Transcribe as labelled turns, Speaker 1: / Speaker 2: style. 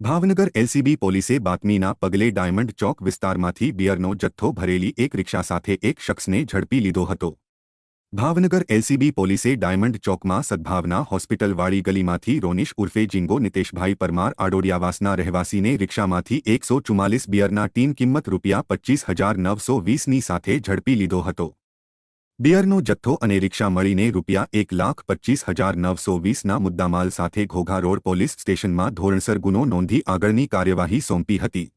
Speaker 1: Bhavnagar LCB પોલીસે બાતમીના પગલે ડાયમંડ ચોક વિસ્તારમાંથી બિયરનો જથ્થો ભરેલી એક રિક્ષા સાથે એક શખ્સને ઝડપી લીધો હતો। ભાવનગર એલસીબી પોલીસે ડાયમંડ ચોકમાં સદભાવના હોસ્પિટલવાળી ગલીમાંથી રોનિશ ઉર્ફે જીંગો નિતેશભાઈ પરમાર આડોડિયાવાસના રહેવાસીને રિક્ષામાંથી 144 બિયરના ટીન કિંમત ₹25,920ની સાથે ઝડપી લીધો હતો। બિયરનો જથ્થો અને રિક્ષા મળીને ₹1,25,920ના મુદ્દામાલ સાથે ઘોઘા રોડ પોલીસ સ્ટેશનમાં ધોરણસર ગુનો નોંધી આગળની કાર્યવાહી સોંપી હતી।